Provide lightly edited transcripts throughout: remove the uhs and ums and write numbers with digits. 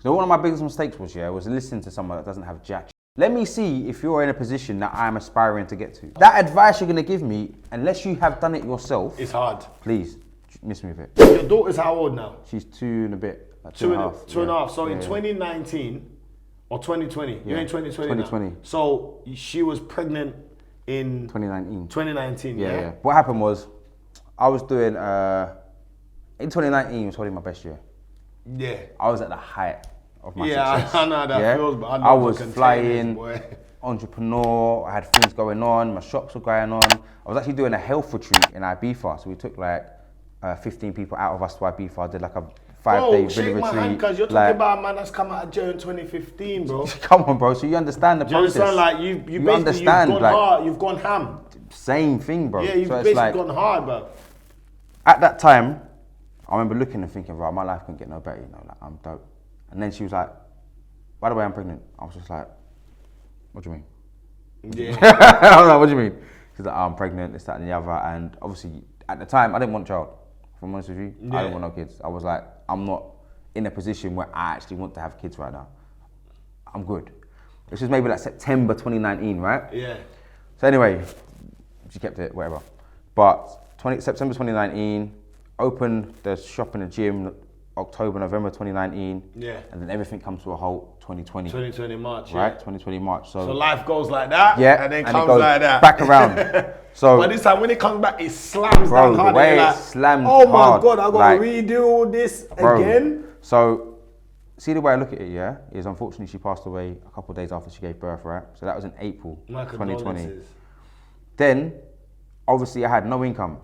So one of my biggest mistakes was listening to someone that doesn't have jack. Let me see if you're in a position that I'm aspiring to get to. That advice you're gonna give me, unless you have done it yourself, it's hard. Please, miss me with it. Your daughter's how old now? She's 2 and a bit. Like two and a half. So in 2019 or 2020, you're in 2020 2020. now. So she was pregnant in 2019. 2019, yeah. What happened was, I was doing, in 2019 was probably my best year. Yeah. I was at the height of my success. I know how that feels, but I was flying, entrepreneur, I had things going on, my shops were going on. I was actually doing a health retreat in Ibiza, so we took like 15 people out of us to Ibiza, did like a 5-day shake my hand, because you're talking about a man that's come out of jail in 2015, bro. Come on, bro, so you understand the process. You understand, like, you basically, understand, you've gone hard, you've gone ham. Same thing, bro. Yeah, you've so basically gone hard, bro. At that time, I remember looking and thinking, right, my life couldn't get no better, you know, like, I'm dope. And then she was like, by the way, I'm pregnant. I was just like, what do you mean? Yeah. I was like, what do you mean? She's like, oh, I'm pregnant, this, that, and the other. And obviously, at the time, I didn't want a child. If I'm honest with you, I didn't want no kids. I was like, I'm not in a position where I actually want to have kids right now. I'm good. This was maybe like September 2019, right? Yeah. So anyway, she kept it, whatever. But September 2019, opened the shop in the gym, October, November 2019. Yeah. And then everything comes to a halt 2020. 2020 March, right? Yeah. 2020 March. So life goes like that, yeah, and then it comes goes like that. Back around. So but this time when it comes back, it slams bro, down hard. The way like, it slammed oh my hard, God, I gotta redo all this again. So see the way I look at it, is unfortunately she passed away a couple of days after she gave birth, right? So that was in April 2020. Then, obviously I had no income.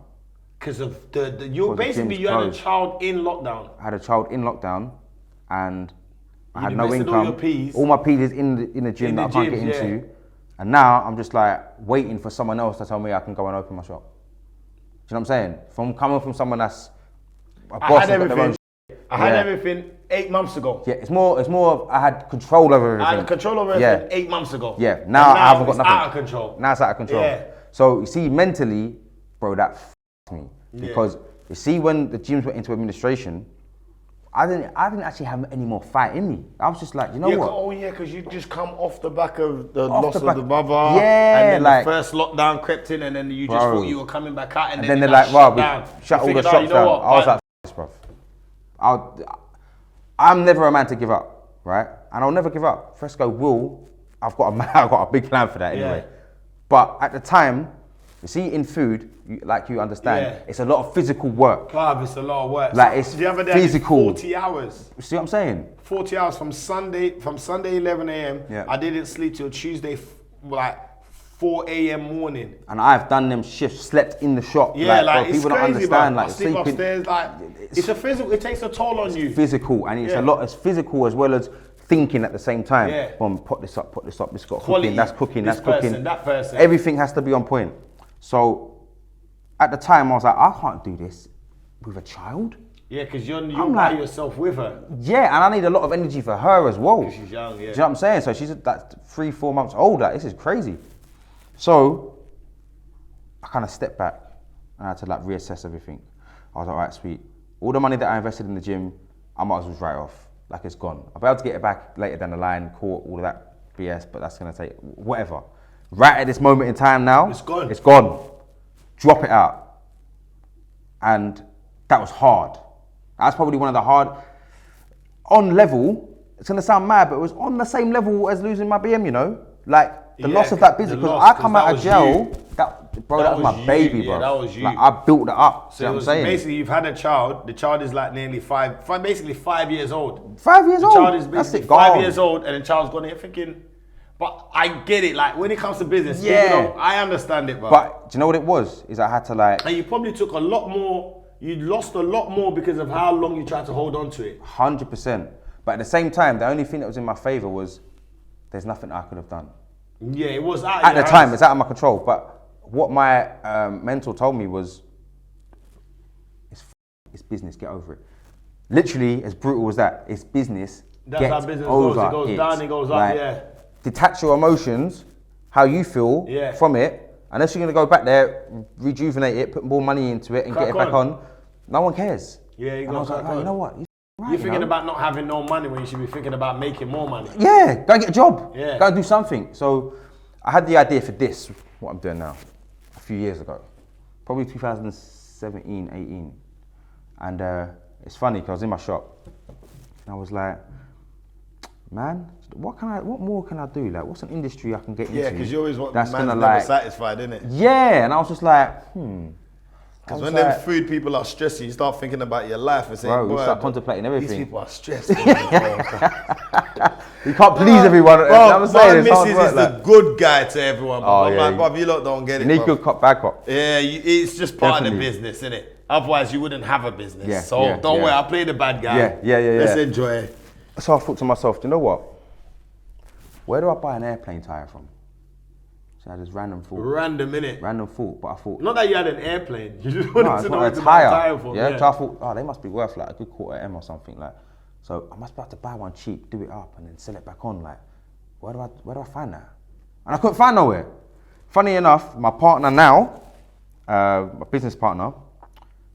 Because of you had a child in lockdown. I had a child in lockdown, and I had no income. All your P's. All my P's is in the gym that I can't get into. And now I'm just like waiting for someone else to tell me I can go and open my shop. Do you know what I'm saying? From coming from someone that's a boss. I had everything 8 months ago. Yeah, it's more of I had control over everything. I had control over everything 8 months ago. Yeah, now I haven't got nothing. Out of control. Now it's out of control. Yeah. So you see, mentally, bro, that f***ed me. Because you see, when the gyms went into administration, I didn't actually have any more fight in me. I was just like, you know what? Oh yeah, because you just come off the back of the loss of the mother. Yeah, and then like, the first lockdown crept in, and then you just thought you were coming back out, and then they're like, well, shut all the shops down. I was like, this, bro. I'm never a man to give up, right? And I'll never give up. Fresco will. I've got a big plan for that anyway. But at the time, you see, in food, you understand, it's a lot of physical work. It's a lot of work. Like, it's the other day, physical. 40 hours. See what I'm saying? 40 hours from Sunday 11 a.m. Yeah. I didn't sleep till Tuesday, like 4 a.m. morning. And I've done them shifts, slept in the shop. Yeah, like it's people crazy, don't understand. bro. Like, I sleep upstairs, like, it's a physical, it takes a toll on you. Physical, and it's a lot, it's physical as well as thinking at the same time. Yeah. Boom, put this up, this got Quality, cooking, that's cooking, this that's person, cooking. that person. Everything has to be on point. So at the time I was like, I can't do this with a child. Yeah, because you're by yourself with her. Yeah, and I need a lot of energy for her as well. Because she's young, yeah. Do you know what I'm saying? So she's like 3-4 months old. Like, this is crazy. So I kind of stepped back and I had to like reassess everything. I was like, all right, sweet. All the money that I invested in the gym, I might as well write off. Like, it's gone. I'll be able to get it back later down the line, court, all of that BS, but that's gonna take whatever. Right at this moment in time now, it's gone. It's gone. Drop it out. And that was hard. That's probably one of the hard, on level, it's gonna sound mad, but it was on the same level as losing my BM, you know? Like, the loss of that business, because I come out of jail, that was my baby, bro. Yeah, that was you. Like, I built that up, so you know what I'm saying? Basically, you've had a child, the child is like nearly basically 5 years old. 5 years old? The child is basically That's it, 5 years old, and the child's gone here thinking, but I get it, like, when it comes to business, I understand it, bro. But, do you know what it was? Is I had to like... And you probably took a lot more, you lost a lot more because of how long you tried to hold on to it. 100%. But at the same time, the only thing that was in my favor was there's nothing I could have done. Yeah, it was out at the time, it's out of my control. But what my mentor told me was, it's business, get over it. Literally, as brutal as that, it's business. That's how business goes. It goes down, it goes up, yeah. Detach your emotions, how you feel from it. Unless you're gonna go back there, rejuvenate it, put more money into it, and get it back on. No one cares. Yeah, and I was like, you know what? You You're thinking about not having no money when you should be thinking about making more money. Yeah, go and get a job. Yeah. Go and do something. So I had the idea for this, what I'm doing now, a few years ago. Probably 2017, 18. And it's funny because I was in my shop and I was like, man, what more can I do? Like, what's an industry I can get into? Yeah, because you always want that's man's gonna never satisfied, innit? Yeah, and I was just like, Because when them food people are stressing, you start thinking about your life and saying, bro, you start contemplating everything. These people are stressed. You can't please everyone. Bro, my missus is the good guy to everyone. Bro. I'm like, bro, you lot don't get it. You need good cop, bad cop. Yeah, it's just part of the business, innit? Otherwise, you wouldn't have a business. Yeah, so don't worry, I'll play the bad guy. Yeah. Let's enjoy. So I thought to myself, do you know what? Where do I buy an airplane tire from? So I just random thought. Random, innit? Random thought, but I thought. Not that you had an airplane. You just wanted to know a to buy a tire for. Yeah, so I thought, oh, they must be worth like a good $250 or something. Like, so I must be able to buy one cheap, do it up, and then sell it back on. Like, where do I find that? And I couldn't find nowhere. Funny enough, my partner now, my business partner,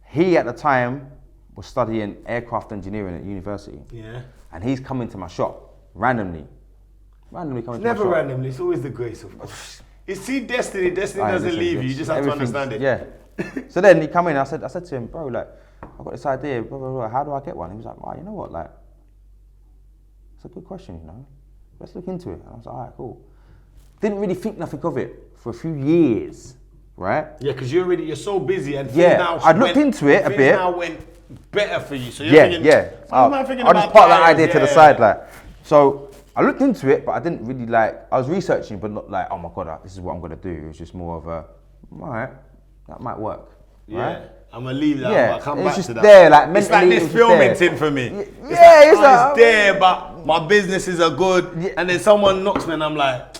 he at the time was studying aircraft engineering at university. Yeah. And he's coming to my shop randomly. Randomly coming to my shop. Never randomly, it's always the grace of God. You see destiny doesn't leave you, you just have to understand it. Yeah. So then he come in, I said to him, bro, like, I've got this idea, blah, blah, blah, how do I get one? He was like, oh, you know what, like, it's a good question, you know? Let's look into it. And I was like, all right, cool. Didn't really think nothing of it for a few years, right? Yeah, because you're so busy and I looked into it a bit. Things now went better for you. So you're thinking, I just part that idea to the side, like. So I looked into it, but I didn't really like, I was researching, but not like, oh my God, this is what I'm going to do. It was just more of a, all right, that might work. Yeah. Right? I'm going to leave that, yeah, but I'll come it's back just to that. there, like, it's like this filming thing for me. It's there, but my businesses are good. And then someone knocks me and I'm like,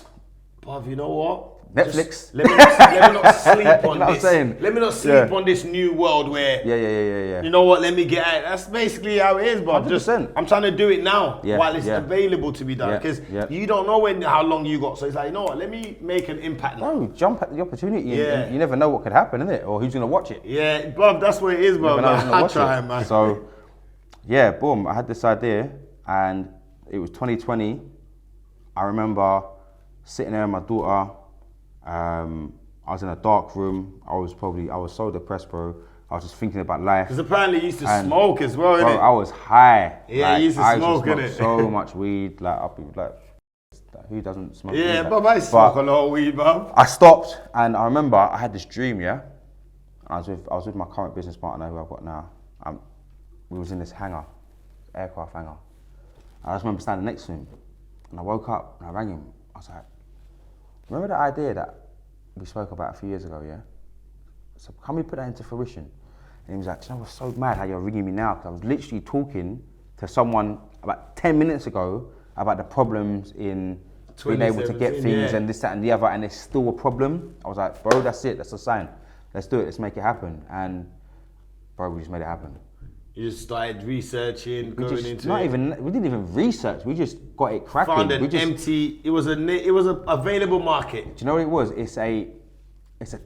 bruv, you know what? Netflix. Let me not sleep on this. Let me not sleep on this new world where, yeah. You know what, let me get out. That's basically how it is, bro. 100%. I'm trying to do it now while it's available to be done. Because you don't know how long you got. So it's like, you know what, let me make an impact now. No, jump at the opportunity. And you never know what could happen, innit? Or who's going to watch it. Yeah, bro, that's what it is, bro. I try, man. So, yeah, boom, I had this idea and it was 2020. I remember sitting there with my daughter. I was in a dark room. I was so depressed, bro. I was just thinking about life. Because apparently you used to smoke as well, innit? I was high. Yeah, like, you used to smoke, innit? So much weed. Like, I'll be like, who doesn't smoke weed? Yeah, but I smoke a lot of weed, bro. I stopped, and I remember I had this dream, yeah? I was with my current business partner, who I've got now. We was in this hangar, aircraft hangar. I just remember standing next to him, and I woke up, and I rang him. I was like, remember the idea that we spoke about a few years ago, yeah? So can we put that into fruition? And he was like, you know, I was so mad how you're ringing me now, because I was literally talking to someone about 10 minutes ago about the problems in being able to get things and this, that, and the other, and it's still a problem. I was like, bro, that's it, that's a sign. Let's do it, let's make it happen. And bro, we just made it happen. You just started researching, we didn't even research, we just got it cracking. Found an empty, it was an available market. Do you know what it was? It's a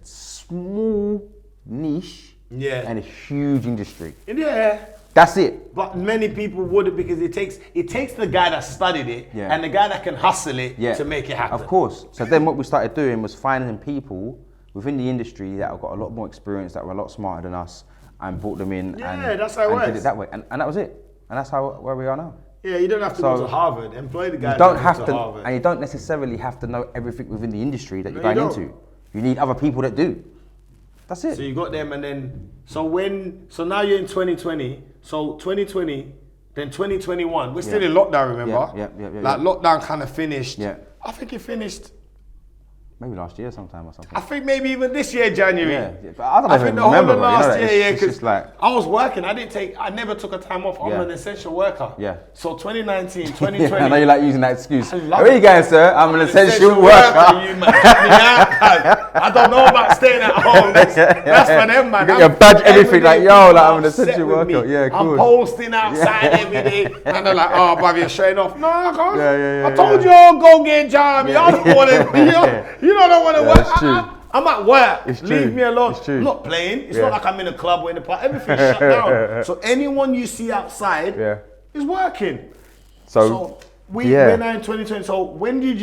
small niche and a huge industry. Yeah. That's it. But many people wouldn't, because it takes the guy that studied it and the guy that can hustle it to make it happen. Of course. So then what we started doing was finding people within the industry that have got a lot more experience, that were a lot smarter than us, and brought them in that's how it works. Did it that way. And that was it. And that's where we are now. Yeah, you don't have to go to Harvard. Employ the guy you don't have to Harvard. And you don't necessarily have to know everything within the industry that you're going into. You need other people that do. That's it. So you got them, and then so now you're in 2020. So 2020, then 2021. We're still in lockdown, remember? Yeah. Like lockdown kind of finished. Yeah. I think it finished. Maybe last year sometime or something. I think maybe even this year, January. Yeah, but I don't even remember. Last year, because I was working. I never took a time off. I'm an essential worker. Yeah. So 2019, 2020. I know you like using that excuse. Where are you going, sir? I'm an essential worker. You, man. I don't know about staying at home. That's for them, man. You got your badge, everything, like, yo, like, I'm an essential worker. Yeah, cool. I'm posting outside every day. And they're like, oh, bruv, you're showing off. No, I can't. Yeah. I told you all go get a job. Y'all don't want to, you don't want to work. I'm at work. Leave me alone. I'm not playing. It's not like I'm in a club or in a park. Everything's shut down. So anyone you see outside, It's working. So we're now in 2020. So when did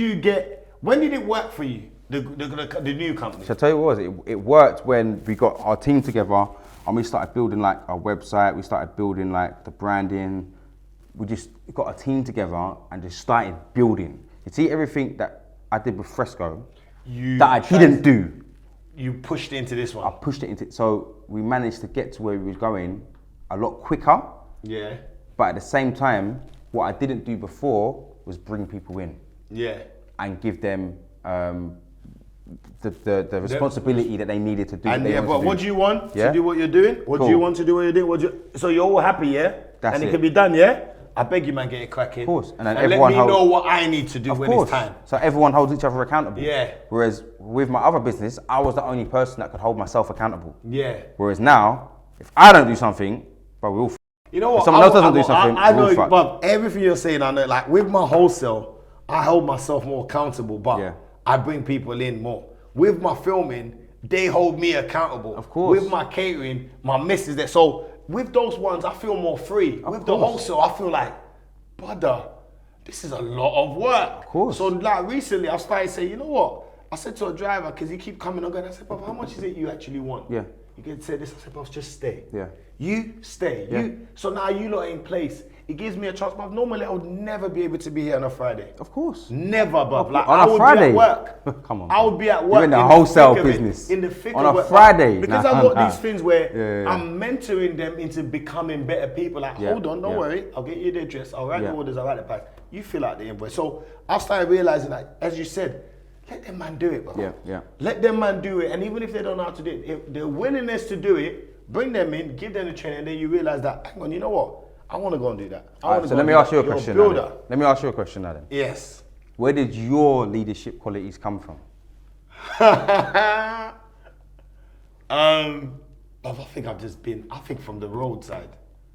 it work for you, the new company? So I tell you what it worked when we got our team together and we started building like our website, we started building like the branding. We just got a team together and just started building. You see everything that I did with Fresco that I didn't do. You pushed into this one. I pushed it into, so we managed to get to where we was going a lot quicker. Yeah. But at the same time, what I didn't do before was bring people in. Yeah. And give them the responsibility that they needed to do. And but what do you want Yeah? to do what you're doing? What do you want to do what you're doing? So you're all happy, yeah? That's and it it. can be done, yeah? I beg you, man, get it cracking. Of course. And then let me know what I need to do when it's time. So everyone holds each other accountable. Yeah. Whereas with my other business, I was the only person that could hold myself accountable. Yeah. Whereas now, if I don't do something, but we all You know what? If someone else doesn't do something, I we'll know, fuck. but everything you're saying, I know. Like with my wholesale, I hold myself more accountable, but I bring people in more. With my filming, they hold me accountable. Of course. With my catering, my missus there. So with those ones, I feel more free. With the wholesale, I feel like, brother, this is a lot of work. Of course. So like recently, I started saying, you know what? I said to a driver, because he keep coming and going, I said, Papa, how much is it you actually want? Yeah. You can say this. I said, boss, just stay. Yeah. You stay. Yeah. So now you lot are in place. It gives me a chance. But normally I would never be able to be here on a Friday. Of course. Never, bruv. Like On I a would Friday? be at work. Come on. I would be at work. You're in the the wholesale thick of it, business. in the thick On of a it. Friday? Because Nah, I've got these things where Yeah. I'm mentoring them into becoming better people. Like, hold on, don't worry. I'll get you the address. I'll write the orders. I'll write the price. You fill out the invoice. So I started realizing that, as you said, let them man do it, bro. Yeah, yeah. Let them man do it. And even if they don't know how to do it, if their willingness to do it, bring them in, give them the training, and then you realize that, hang on, you know what? I want to go and do that. So let me ask you a question. Let me ask you a question now then. Yes. Where did your leadership qualities come from? I think I've just been, from the roadside.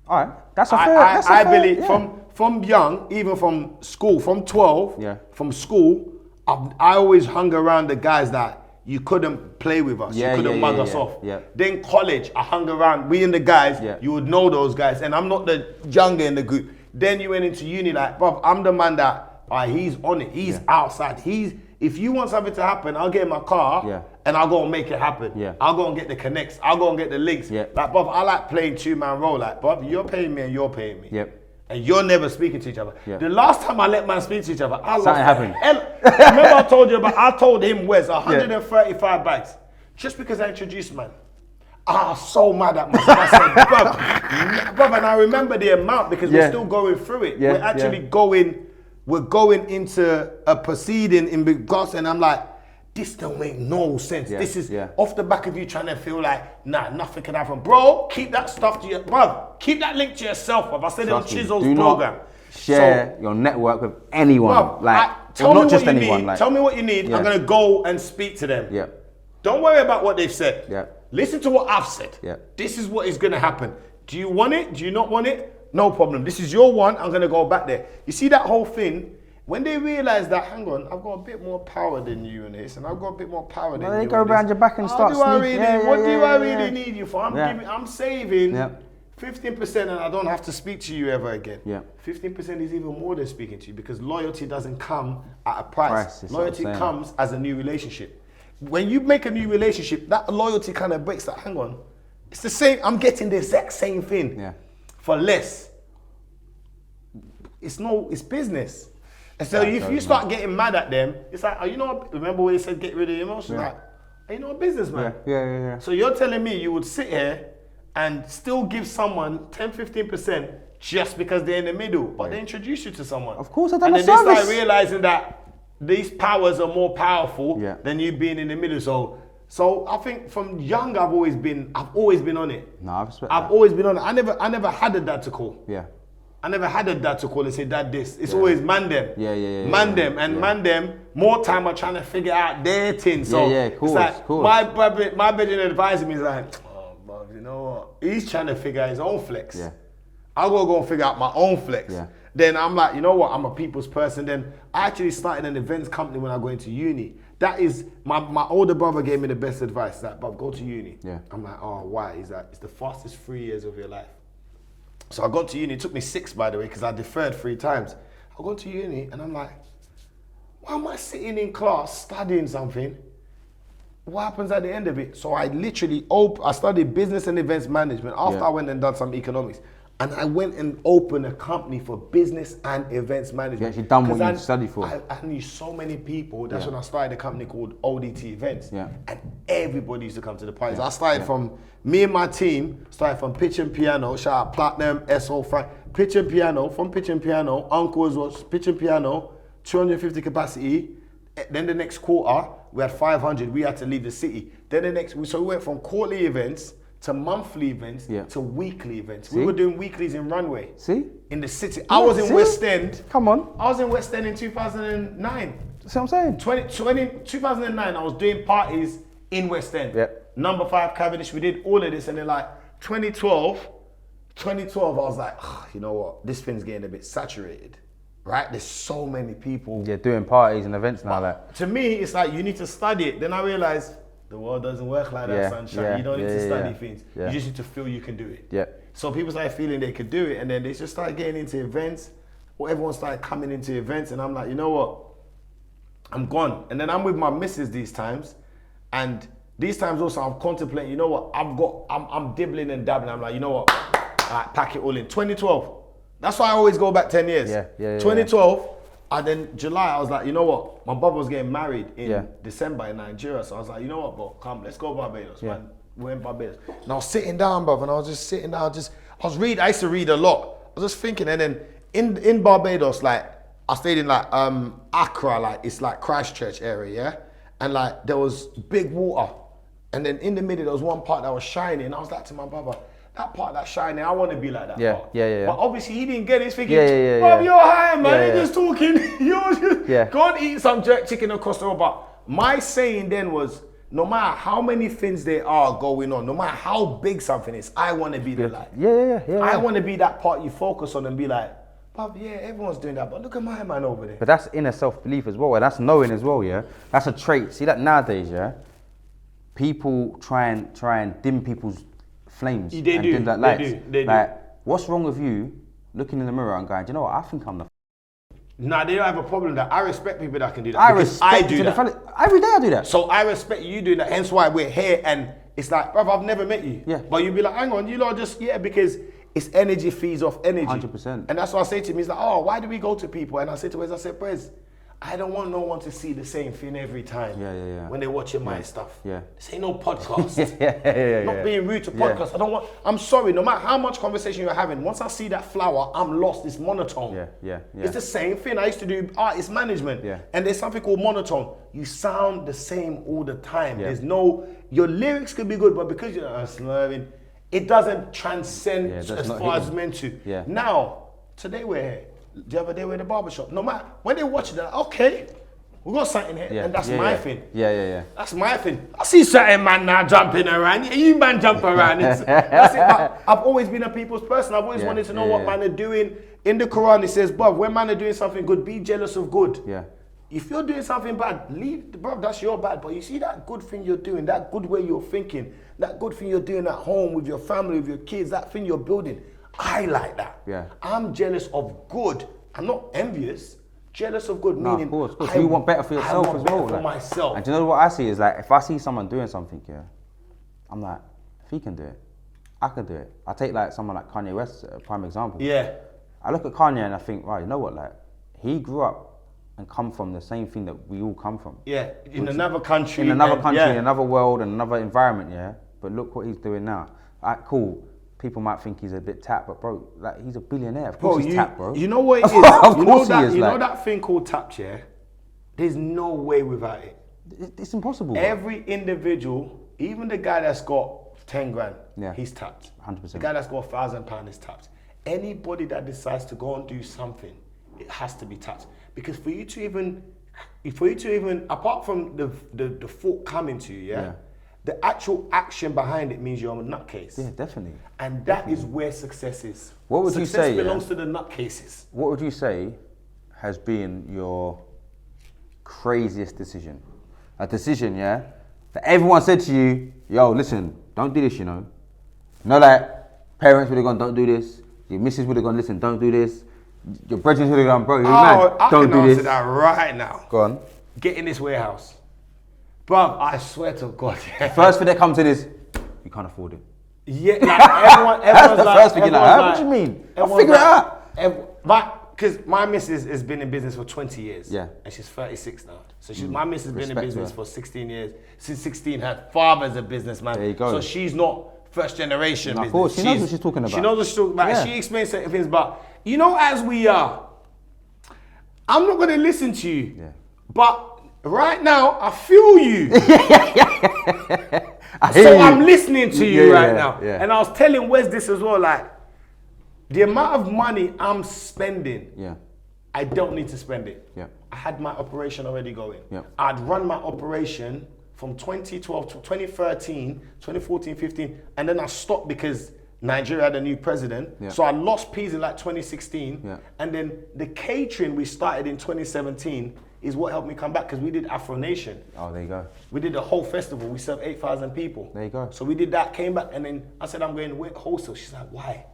All right, that's a fair. I believe from young, even from school, from 12, from school, I always hung around the guys that you couldn't play with us, you couldn't mug us off. Yeah. Then college, I hung around, we and the guys, you would know those guys, and I'm not the younger in the group. Then you went into uni, like, bruv, I'm the man that, he's on it, he's outside, if you want something to happen, I'll get in my car and I'll go and make it happen. Yeah. I'll go and get the connects, I'll go and get the links. Yeah. Like, bruv, I like playing two-man role, like, bruv, you're paying me and you're paying me. Yep. And you're never speaking to each other. Yeah. The last time I let man speak to each other, I lost Something happened. Remember I told you about, I told him, Wes, 135 bags. Just because I introduced man. I was so mad at myself. I said, brother, and I remember the amount because we're still going through it. Yeah, we're actually going into a proceeding in regards, and I'm like, this don't make no sense. This is off the back of you trying to feel like, nah, nothing can happen. Bro, keep that stuff to your, bro, keep that link to yourself, bro. I said it on Chisel's program. Share your network with anyone. Bruv, like, tell not me just what you anyone. need. Like, Tell me what you need. I'm going to go and speak to them. Yeah. Don't worry about what they've said. Yeah. Listen to what I've said. Yeah. This is what is going to happen. Do you want it? Do you not want it? No problem. This is your one. I'm going to go back there. You see that whole thing? When they realize that, hang on, I've got a bit more power than you in this, and I've got a bit more power than you. They go around your back and start sneaking. What do I really need you for? I'm saving 15%, and I don't have to speak to you ever again. 15% is even more than speaking to you, because loyalty doesn't come at a price. Loyalty comes as a new relationship. When you make a new relationship, that loyalty kind of breaks that. Hang on, it's the same. I'm getting the exact same thing for less. It's business. And so if you start getting mad at them, it's like, remember when they said get rid of your emotions? Like, are you not a businessman? Yeah. So you're telling me you would sit here and still give someone 10, 15% just because they're in the middle, but they introduce you to someone. Of course, I've done and a then service. they start realizing that these powers are more powerful than you being in the middle. So I think from young, I've always been on it. No, I respect I've always been on it. I never had a dad to call. Yeah. I never had a dad to call and say, Dad, this. It's always man them. Man them. And man them, more time are trying to figure out their thing. So of course, it's like, my bedroom advising me is like, oh, Bob, you know what? He's trying to figure out his own flex. I'll go and figure out my own flex. Then I'm like, you know what? I'm a people's person. Then I actually started an events company when I go into uni. That is, my older brother gave me the best advice. That, Bob, go to uni. I'm like, oh, why? He's like, it's the fastest 3 years of your life. So I got to uni. It took me 6, by the way, because I deferred 3 times. I got to uni and I'm like, why am I sitting in class studying something? What happens at the end of it? So I literally I studied business and events management after I went and done some economics. And I went and opened a company for business and events management. You actually done what you studied for. I knew so many people. That's when I started a company called ODT Events. Yeah. And everybody used to come to the parties. I started from, me and my team, started from pitch and piano, shout out Platinum, SO Frank, pitch and piano, from pitch and piano, Uncle as well, pitch and piano, 250 capacity. Then the next quarter, we had 500, we had to leave the city. Then the next, so we went from quarterly events to monthly events to weekly events. See? We were doing weeklies in Runway. See? In the city. I was in West End. Come on. I was in West End in 2009. That's what I'm saying. 2009, I was doing parties in West End. Yep. Number 5 Cavendish, we did all of this. And then like 2012, I was like, you know what? This thing's getting a bit saturated. Right? There's so many people. Yeah, doing parties and events now. Like. To me, it's like you need to study it. Then I realized the world doesn't work like that, sunshine. You don't need to study things. You just need to feel you can do it. Yeah. So people started feeling they could do it, and then they just started getting into events, or everyone started coming into events, and I'm like, you know what? I'm gone. And then I'm with my missus these times, and these times also I'm contemplating, you know what? I'm dibbling and dabbling. I'm like, you know what? Pack it all in. 2012. That's why I always go back 10 years. 2012, and then July, I was like, you know what? My brother was getting married in December in Nigeria. So I was like, you know what, bro? Come, let's go Barbados, man. We're in Barbados. And I was sitting down, brother, and I was just sitting down, I used to read a lot. I was just thinking, and then in Barbados, like, I stayed in like Accra, like, it's like Christchurch area, yeah? And like, there was big water. And then in the middle, there was one part that was shiny, and I was like to my brother, that part that's shining, I want to be like that part. But obviously he didn't get it. He's thinking, Bob, you're high, man. You're just talking. You're just go and eat some jerk chicken across the road. But my saying then was, no matter how many things there are going on, no matter how big something is, I want to be the light. I want to be that part you focus on and be like, Bob, everyone's doing that, but look at my man over there. But that's inner self-belief as well, and that's knowing as well, yeah? That's a trait. See that nowadays, yeah? People try and dim people's flames. They do. Like, what's wrong with you looking in the mirror and going, do you know what, I think I'm the Nah, they don't have a problem that I respect people that can do that. I do that. Every day I do that. So I respect you doing that, hence why we're here, and it's like, bruv, I've never met you. Yeah. But you'd be like, hang on, you lot just, because it's energy feeds off energy. 100%. And that's what I say to him. He's like, oh, why do we go to people? And I say to Wes, Brez, I don't want no one to see the same thing every time. When they're watching my stuff. This ain't no podcast. Not being rude to podcasts. I'm sorry, no matter how much conversation you're having, once I see that flower, I'm lost. It's monotone. It's the same thing. I used to do artist management. And there's something called monotone. You sound the same all the time. There's no, your lyrics could be good, but because you're slurring, it doesn't transcend as far as it's meant to. Now, today we're here. The other day we're in the barbershop. No matter, when they watch it, they're like, okay, we got something here. And that's my thing. That's my thing. I see certain man now jumping around. You man jump around. That's it. But I've always been a people's person. I've always wanted to know what man are doing. In the Quran it says, bruv, when man are doing something good, be jealous of good. If you're doing something bad, leave, bruv, that's your bad. But you see that good thing you're doing, that good way you're thinking, that good thing you're doing at home with your family, with your kids, that thing you're building, I like that. I'm jealous of good. I'm not envious. Jealous of good, meaning of course. You want better for yourself as well. For myself. And do you know what I see is like, if I see someone doing something, I'm like, if he can do it, I can do it. I take like someone like Kanye West, a prime example. I look at Kanye and I think, right, you know what, like, he grew up and come from the same thing that we all come from. In another country. In another country, in another world, and another environment, But look what he's doing now. Cool. People might think he's a bit tapped, but bro, like, he's a billionaire. Of course he's tapped, bro. You know what it is? Of course he is. You know that thing called tapped, There's no way without it. It's impossible. Every individual, even the guy that's got 10 grand, he's tapped. 100%. The guy that's got £1,000 is tapped. Anybody that decides to go and do something, it has to be tapped. Because for you to even, apart from the thought coming to you, the actual action behind it means you're a nutcase. Yeah, definitely. And that is where success is. What would you say? Success belongs to the nutcases. What would you say has been your craziest decision? A decision, that everyone said to you, yo, listen, don't do this, Like, parents would have gone, don't do this. Your missus would have gone, listen, don't do this. Your brethren would have gone, bro, you're mad. Don't do this. I can answer that right now. Go on. Get in this warehouse. Bro, I swear to God. First thing that comes in is, you can't afford it. Yeah, like That's the first thing you're like, what do you mean? I'll figure it out. Because my missus has been in business for 20 years. Yeah. And she's 36 now. So my missus has been in business for 16 years. Since 16, her father's a businessman. There you go. So she's not first generation business. Of course, she knows what she's talking about. She knows what she's talking about. Yeah. She explains certain things, but you know, as we are, I'm not going to listen to you. Yeah. But right now, I feel you. I'm listening to you right now. Yeah. And I was telling Wes this as well, like, the amount of money I'm spending, I don't need to spend it. Yeah. I had my operation already going. Yeah. I'd run my operation from 2012 to 2013, 2014, 15, and then I stopped because Nigeria had a new president. Yeah. So I lost peas in like 2016. Yeah. And then the catering we started in 2017 is what helped me come back, because we did Afro Nation. Oh, there you go. We did the whole festival. We served 8,000 people. There you go. So we did that, came back, and then I said, I'm going wholesale. She's like, why?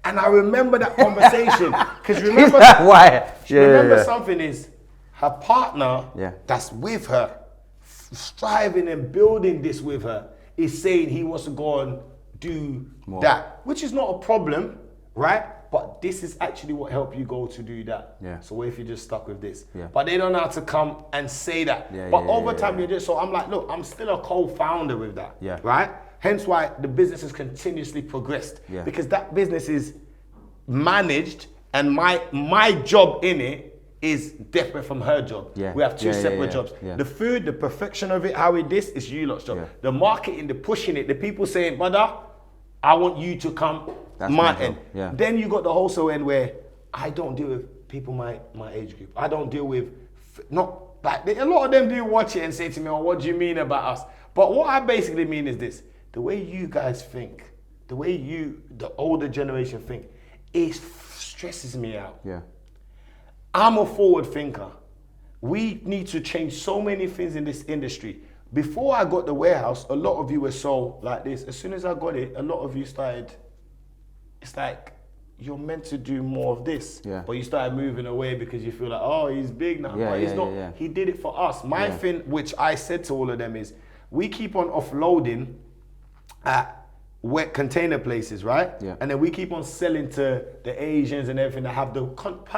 And I remember that conversation. Because remember, why? Remember something is, her partner that's with her, striving and building this with her, is saying he wants to go and do that, which is not a problem, right? But this is actually what helped you go to do that. Yeah. So what if you just stuck with this? Yeah. But they don't know how to come and say that. But over time, you just, so I'm like, look, I'm still a co-founder with that, right? Hence why the business has continuously progressed, because that business is managed, and my job in it is different from her job. Yeah. We have two separate jobs. Yeah. The food, the perfection of it, how it is you lot's job. Yeah. The marketing, the pushing it, the people saying, brother, I want you to come. That's my end. Yeah. Then you got the wholesale end where I don't deal with people my age group. I don't deal with, not like, a lot of them do watch it and say to me, oh, what do you mean about us? But what I basically mean is this: the way you guys think, the way the older generation think, it stresses me out. Yeah. I'm a forward thinker. We need to change so many things in this industry. Before I got the warehouse, a lot of you were so like this. As soon as I got it, a lot of you started, it's like, you're meant to do more of this. Yeah. But you started moving away because you feel like, oh, he's big now. But he's not. Yeah. He did it for us. My thing, which I said to all of them, is we keep on offloading at wet container places, right? Yeah. And then we keep on selling to the Asians and everything that have the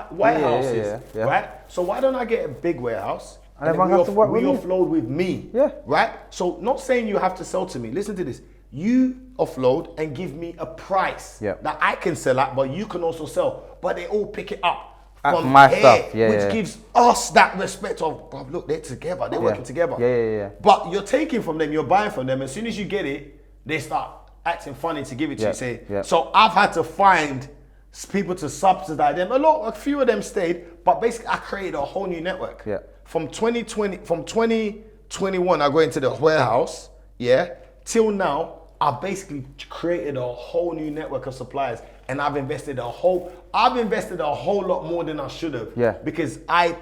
warehouses, right? So why don't I get a big warehouse? And everyone has to work with me. We offload with me, right? So not saying you have to sell to me. Listen to this. You offload and give me a price that I can sell at, but you can also sell. But they all pick it up from my stuff, which gives us that respect of, bro, look, they're together, they're working together. But you're taking from them, you're buying from them. As soon as you get it, they start acting funny to give it to you. So I've had to find people to subsidize them. A few of them stayed, but basically I created a whole new network. From 2021, I go into the warehouse, till now, I've basically created a whole new network of suppliers, and I've invested a whole lot more than I should have. Because I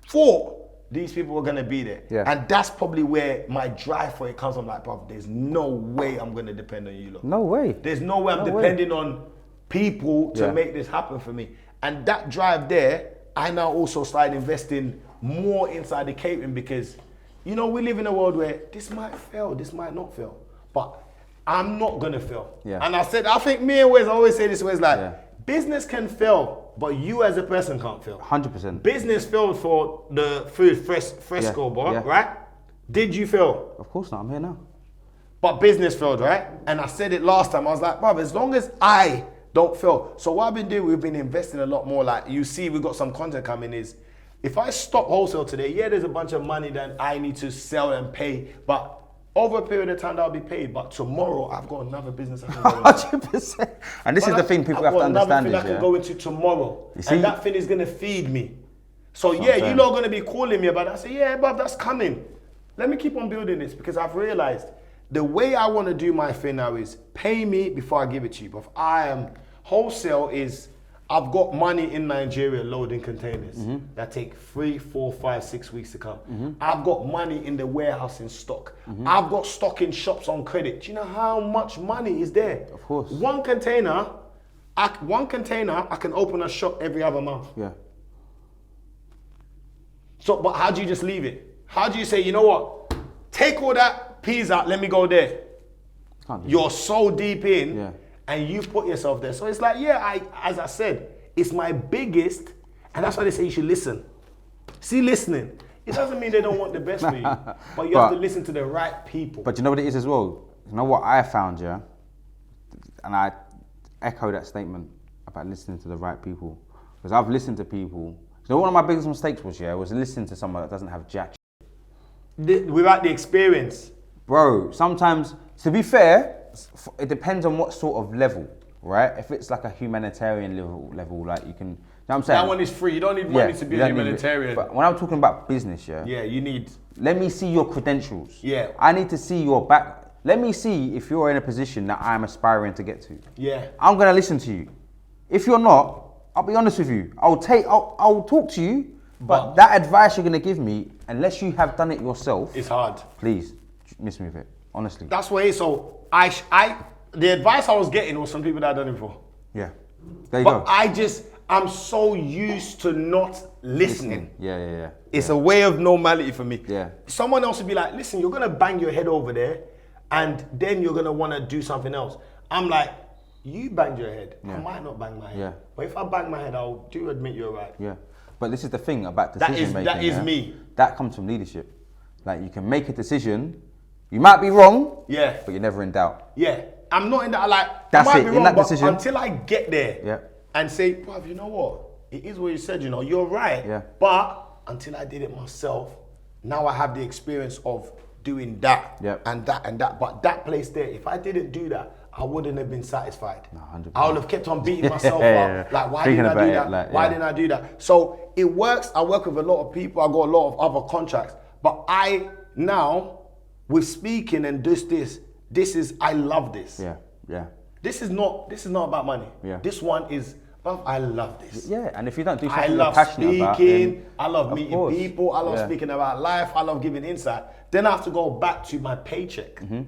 thought these people were gonna be there. And that's probably where my drive for it comes from. Like, bro, there's no way I'm gonna depend on you lot. No way. There's no way I'm depending on people to make this happen for me. And that drive there, I now also started investing more inside the catering, because, you know, we live in a world where this might fail, this might not fail, but I'm not gonna fail. And I think me and Wes always say this, Wes, like, business can fail, but you as a person can't fail. 100%. Business failed for the food fresco bar, right? Did you fail? Of course not, I'm here now. But business failed, right? And I said it last time, I was like, bro, as long as I don't fail. So what I've been doing, we've been investing a lot more. Like, you see, we've got some content coming, is, if I stop wholesale today, there's a bunch of money that I need to sell and pay, but over a period of time, that'll be paid. But tomorrow, I've got another business I can go into. 100%. And this is the thing people have to understand. I've got another thing I can go into tomorrow. And that thing is going to feed me. So you lot are going to be calling me about that. I say, but that's coming. Let me keep on building this, because I've realized the way I want to do my thing now is pay me before I give it to you. But wholesale is, I've got money in Nigeria loading containers that take 3, 4, 5, 6 weeks to come. I've got money in the warehouse in stock. I've got stock in shops on credit. Do you know how much money is there? Of course. One container, one container, I can open a shop every other month. Yeah. So, but how do you just leave it? How do you say, you know what? Take all that peas out, let me go there. You're so deep in, and you put yourself there. So it's like, as I said, it's my biggest, and that's why they say you should listen. See, listening, it doesn't mean they don't want the best for you, but you have to listen to the right people. But you know what it is as well? You know what I found, yeah? And I echo that statement about listening to the right people. Because I've listened to people. You know, one of my biggest mistakes was listening to someone that doesn't have jack without the experience. Bro, sometimes, to be fair, it depends on what sort of level, right? If it's like a humanitarian level, like you can, you know what I'm saying? That one is free. You don't need money to be a humanitarian. But when I'm talking about business, you need. Let me see your credentials. Yeah. I need to see your back. Let me see if you're in a position that I'm aspiring to get to. Yeah. I'm gonna listen to you. If you're not, I'll be honest with you. I'll talk to you, but that advice you're gonna give me, unless you have done it yourself, it's hard. Please, miss me with it. Honestly. That's why. So the advice I was getting was from people that had done it before. Yeah. There you go. I'm so used to not listening. Yeah. It's a way of normality for me. Yeah. Someone else would be like, listen, you're gonna bang your head over there, and then you're gonna wanna do something else. I'm like, you banged your head. I might not bang my head. Yeah. But if I bang my head, I'll admit you're right. Yeah. But this is the thing about decision making. That is me. That comes from leadership. Like, you can make a decision, you might be wrong, but you're never in doubt. Yeah. I'm not in that, like, that's I might it, be in wrong, that but decision, until I get there and say, bruv, you know what? It is what you said, you know, you're right. Yeah. But until I did it myself, now I have the experience of doing that and that and that. But that place there, if I didn't do that, I wouldn't have been satisfied. No, 100%. I would have kept on beating myself up. Like, why didn't I do that? Like, why didn't I do that? So it works. I work with a lot of people. I got a lot of other contracts. But I now, with speaking and I love this. Yeah. This is not about money. Yeah. This one is, I love this. Yeah, and if you don't do something you're passionate about, speaking, I love meeting people, I love speaking about life, I love giving insight. Then I have to go back to my paycheck. Mm-hmm.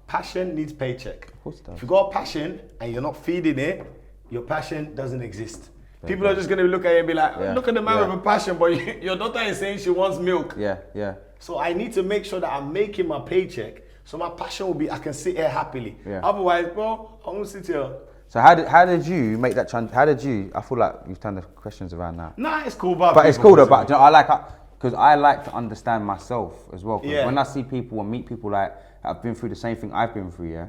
Passion needs paycheck. Of course it does. If you got a passion and you're not feeding it, your passion doesn't exist. People are just going to look at you and be like, look at the man with a passion, but your daughter is saying she wants milk. Yeah. So I need to make sure that I'm making my paycheck, so my passion will be, I can sit here happily. Yeah. Otherwise, bro, I'm going to sit here. So how did you make that I feel like you've turned the questions around now. Nah, it's cool, but it's cool though, but you know, because I like to understand myself as well. Because when I see people and meet people like have been through the same thing I've been through,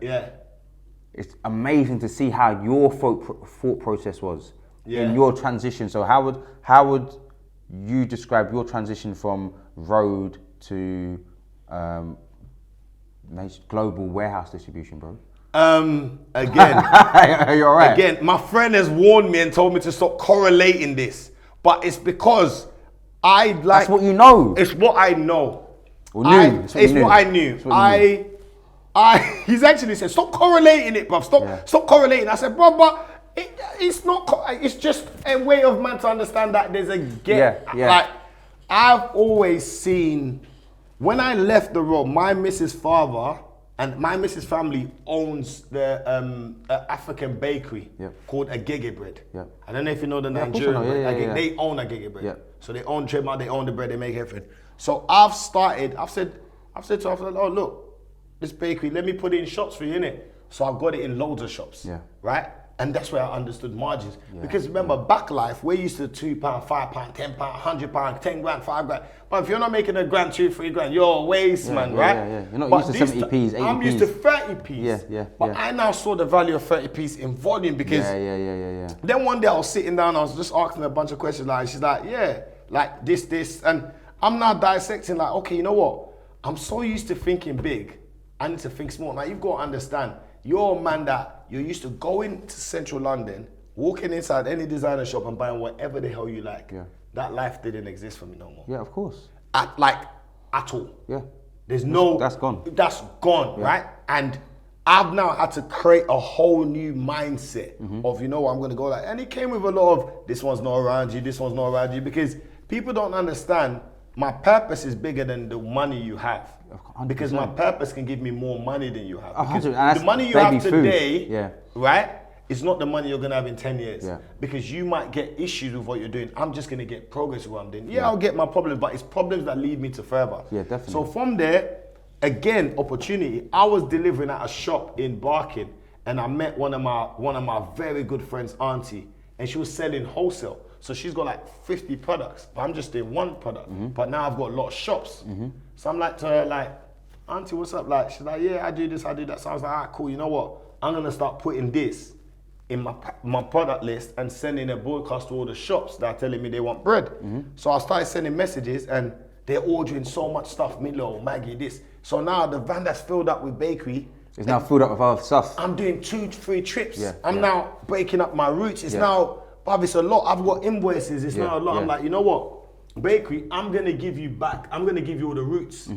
it's amazing to see how your thought process was in your transition. So how would you describe your transition from road to global warehouse distribution, bro? Again, you're right. Again, my friend has warned me and told me to stop correlating this, but it's because that's what you know. It's what I know. It's what I knew. He's actually said, stop correlating it, bruv. Stop correlating. I said, bro, but it's not. It's just a way of man to understand that there's a gap. Like, I've always seen, when I left the road, my missus' father and my missus' family owns the African bakery called Agege Bread. I don't know if you know the Nigerian bread. They own Agege Bread. So they own trademark, they own the bread, they make everything. So I've said to her, oh look, this bakery, let me put it in shops for you, innit? So I've got it in loads of shops, right? And that's where I understood margins. Because remember, back life, we're used to £2, £5, £10, £100, 10 grand, 5 grand. But if you're not making a grand, 2, 3 grand, you're a waste, man, right? You're not used to 70p's, 80p's. I'm used to 30p's. But I now saw the value of 30p's in volume because then one day I was sitting down, I was just asking a bunch of questions. Like, she's like, like this. And I'm now dissecting, like, okay, you know what? I'm so used to thinking big, I need to think small. Now, you've got to understand, you're a man that you're used to going to central London, walking inside any designer shop and buying whatever the hell you like. That life didn't exist for me no more. Yeah, of course. At all. Yeah. There's no... That's gone. That's gone, right? And I've now had to create a whole new mindset of, you know what, I'm going to go like... And it came with a lot of, this one's not around you, this one's not around you, because people don't understand my purpose is bigger than the money you have. 100%. Because my purpose can give me more money than you have. Because the money you have today, right, it's not the money you're gonna have in 10 years. Yeah. Because you might get issues with what you're doing. I'm just gonna get progress with what I'm doing. Yeah, I'll get my problems, but it's problems that lead me to further. Yeah, definitely. So from there, again, opportunity. I was delivering at a shop in Barking, and I met one of my very good friends, Auntie, and she was selling wholesale. So she's got like 50 products, but I'm just doing one product. But now I've got a lot of shops. So I'm like to her, like, Auntie, what's up? Like, she's like, yeah, I do this, I do that. So I was like, all right, cool. You know what? I'm gonna start putting this in my product list and sending a broadcast to all the shops that are telling me they want bread. So I started sending messages, and they're ordering so much stuff, Milo, Maggie, this. So now the van that's filled up with bakery, it's now filled up with other stuff. I'm doing 2-3 trips. I'm now breaking up my routes. It's now, Bob, it's a lot. I've got invoices. It's now a lot. I'm like, you know what? Bakery, I'm going to give you back. I'm going to give you all the routes.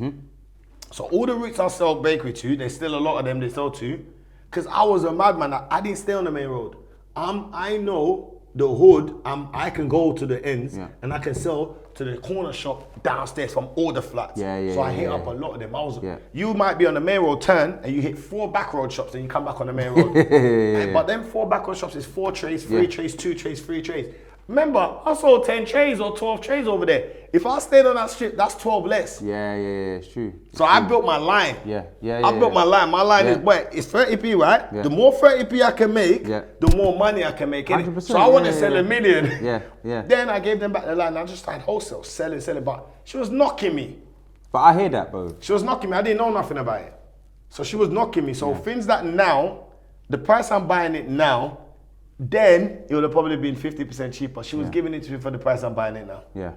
So all the routes I sell bakery to, there's still a lot of them they sell to. Because I was a madman. I didn't stay on the main road. I know the hood. I can go to the ends and I can sell to the corner shop downstairs from all the flats. So I hit up a lot of them. You might be on the main road turn and you hit 4 back road shops and you come back on the main road. But them 4 back road shops is 4 trays, 3 trays, 2 trays, 3 trays. Remember, I sold 10 trays or 12 trays over there. If I stayed on that strip, that's 12 less. Yeah, it's true. So I built my line. I built my line. My line is, it's 30p, right? The more 30p I can make, the more money I can make. 100%, so I want to sell $1 million. Then I gave them back the line. I just started wholesale, selling. But she was knocking me. But I hear that, bro. She was knocking me. I didn't know nothing about it. So she was knocking me. So things that now, the price I'm buying it now, then it would have probably been 50% cheaper. She was giving it to me for the price I'm buying it now.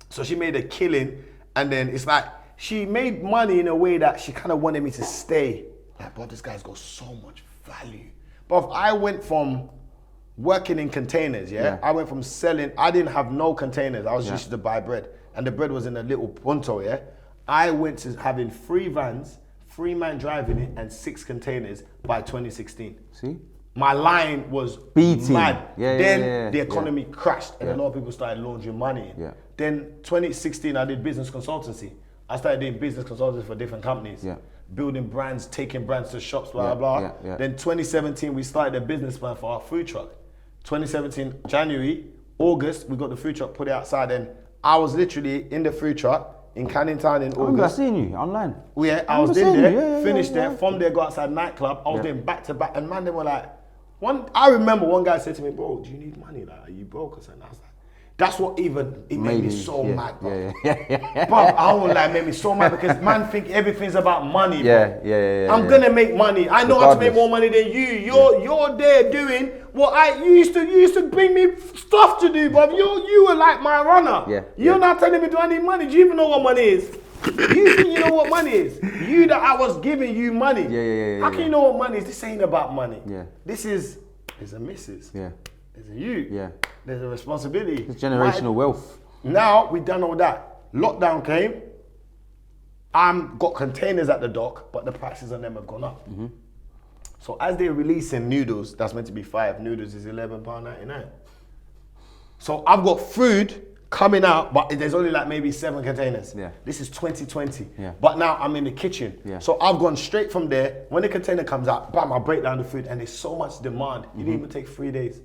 So she made a killing, and then it's like she made money in a way that she kind of wanted me to stay. Like, bro, this guy's got so much value. But I went from working in containers, I went from selling. I didn't have no containers. I was used to buy bread, and the bread was in a little punto. I went to having 3 vans, 3 man driving it, and 6 containers by 2016. See. My line was mad. Then the economy crashed, and a lot of people started laundering money. Then 2016, I did business consultancy. I started doing business consultancy for different companies, building brands, taking brands to shops, blah, blah, blah. Then 2017, we started a business plan for our food truck. 2017, January, August, we got the food truck, put it outside, and I was literally in the food truck in Canning Town in August. I seen you online. I was in there, finished there, from there, go outside nightclub. I was doing back to back, and man, they were like, I remember one guy said to me, bro, do you need money? Like, are you broke or something? I was like, that's what it made me so mad, bro. But I won't lie, it made me so mad because man think everything's about money, bro. I'm gonna make money. I know how to make more money than you. You're there doing what you used to bring me stuff to do, bro. You were like my runner. You're not telling me, do I need money? Do you even know what money is? You think you know what money is? You that I was giving you money. How can you know what money is? This ain't about money. This is, there's a missus. There's a you. There's a responsibility. It's generational wealth. Now we done all that. Lockdown came. I'm got containers at the dock, but the prices on them have gone up. So as they're releasing noodles, that's meant to be 5. Noodles is £11.99. So I've got food coming out, but there's only like maybe 7 containers. This is 2020. But now I'm in the kitchen. So I've gone straight from there. When the container comes out, bam, I break down the food, and there's so much demand. You didn't even take 3 days.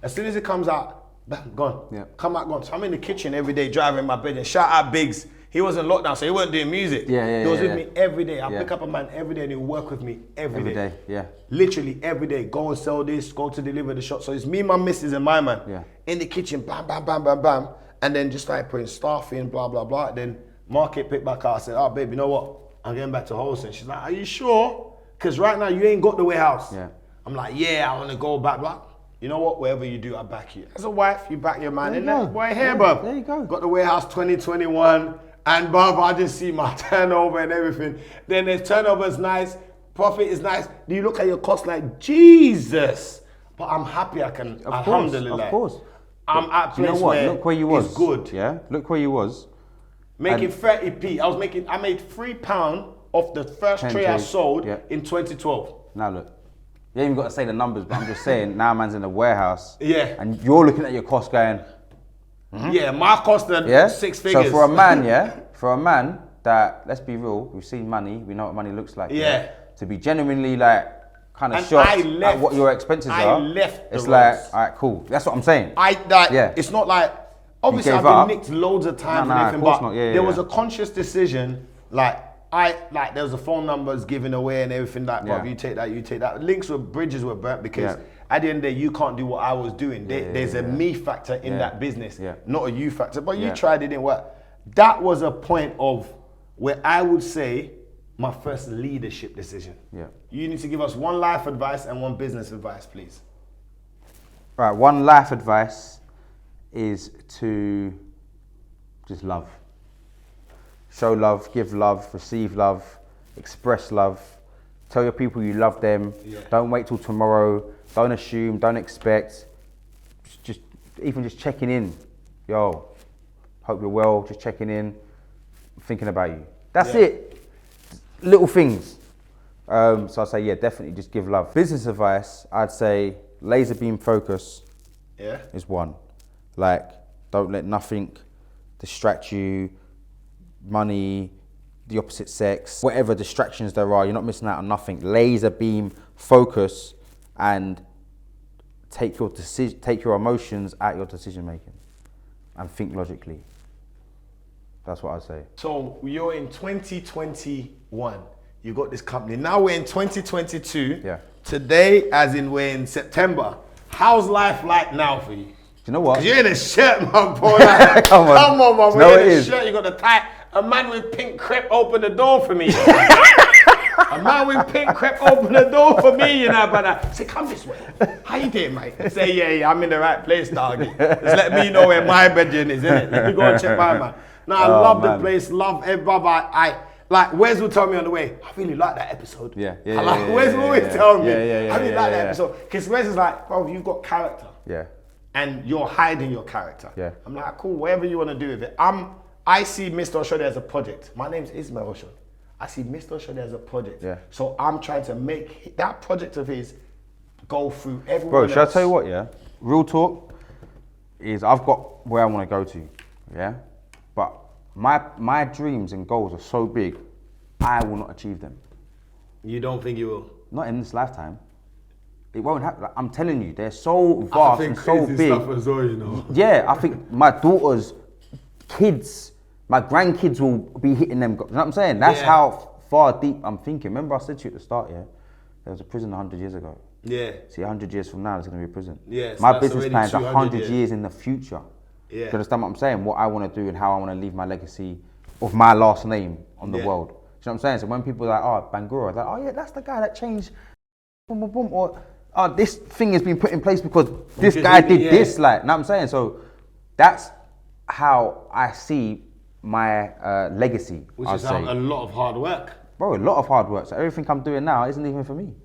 As soon as it comes out, bam, gone. Come out, gone. So I'm in the kitchen every day, driving my bed. And shout out Biggs. He was in lockdown, so he wasn't doing music. He was with me every day. I pick up a man every day, and he'll work with me every day. Literally every day. Go and sell this, go to deliver the shop. So it's me, my missus, and my man. In the kitchen, bam, bam, bam, bam, bam. And then just started putting staff in, blah, blah, blah. Then market picked back out. I said, oh, babe, you know what? I'm getting back to wholesale. She's like, are you sure? Because right now, you ain't got the warehouse. I'm like, yeah, I want to go back. Blah. You know what? Wherever you do, I back you. As a wife, you back your man. And that boy here, bruv. There you go. Got the warehouse 2021. And, bruv, I just see my turnover and everything. Then the turnover's nice. Profit is nice. Do you look at your cost like, Jesus? But I'm happy I can, alhamdulillah. Of course. I'm at a place where look where you was. It's good. Look where you was. Making 30p. I made £3 off the first tray I sold in 2012. Now look, you ain't even got to say the numbers, but I'm just saying, now man's in the warehouse. And you're looking at your cost going, my cost are 6 figures. So for a man, that, let's be real, we've seen money, we know what money looks like. To be genuinely like kind of And shocked I left- at what your expenses I are, left the it's like, roles. all right, cool. That's what I'm saying. It's not like, obviously gave I've been up? nicked loads of times No, and of everything, course but not. Yeah, there yeah, was yeah. a conscious decision, there was the phone numbers given away and everything like, Yeah. bruv, you take that. Links were, bridges were burnt because Yeah. at the end of the day, you can't do what I was doing. There's a me factor in Yeah. that business, Yeah. not a you factor. But you Yeah. tried, it didn't work. That was a point of where I would say my first leadership decision. Yeah. You need to give us one life advice and one business advice, please. Right, one life advice is to just love. Show love, give love, receive love, express love. Tell your people you love them. Yeah. Don't wait till tomorrow. Don't assume, don't expect. Just even just checking in. Yo, hope you're well, just checking in, thinking about you. That's it. Little things. So I'd say, yeah, definitely just give love. Business advice, I'd say laser beam focus is one. Like, don't let nothing distract you. Money, the opposite sex, whatever distractions there are, you're not missing out on nothing. Laser beam focus and take your emotions out your decision making and think logically. That's what I'd say. So you're in 2021. You got this company. Now we're in 2022. Yeah. Today, as in we're in September. How's life like now for you? Do you know what? You're in a shirt, man, boy. Like, Come on. Come on, man. Do you know We're what in it a is? shirt. You got the tie. A man with pink crepe opened the door for me. A man with pink crepe opened the door for me, you know, brother. Say, come this way. How you doing, mate? Say, yeah, I'm in the right place, doggy. Just let me know where my bedroom is, innit? Let me go and check my man. No, I love the place, love everybody. I like, Wes will tell me on the way, I really like that episode. Wes will always tell me, I really like that episode. Because Wes is like, bro, you've got character. Yeah. And you're hiding your character. Yeah. I'm like, cool, whatever you want to do with it. I see Mr. Oshodi as a project. My name's Ismail Oshodi. I see Mr. Oshodi as a project. Yeah. So I'm trying to make that project of his go through everyone Bro, else. should I tell you what, yeah? Real talk is I've got where I want to go to, yeah? But my dreams and goals are so big, I will not achieve them. You don't think you will? Not in this lifetime. It won't happen. Like, I'm telling you, they're so vast and so big. Stuff as well, you know. Yeah, I think my daughter's kids, my grandkids will be hitting them. You know what I'm saying? That's how far deep I'm thinking. Remember I said to you at the start, yeah? There was a prison 100 years ago. Yeah. See, 100 years from now, there's going to be a prison. Yeah, so my that's business already plan's 100 years. years in the future. Yeah. Do you understand what I'm saying? What I want to do and how I want to leave my legacy of my last name on the world. Do you know what I'm saying? So when people are like, oh, Bangura, I'm like, oh yeah, that's the guy that changed, boom, boom, boom. Or, oh, this thing has been put in place because this guy did this, like, you know what I'm saying? So that's how I see my legacy, Which I'd is say. a lot of hard work. Bro, a lot of hard work. So everything I'm doing now isn't even for me.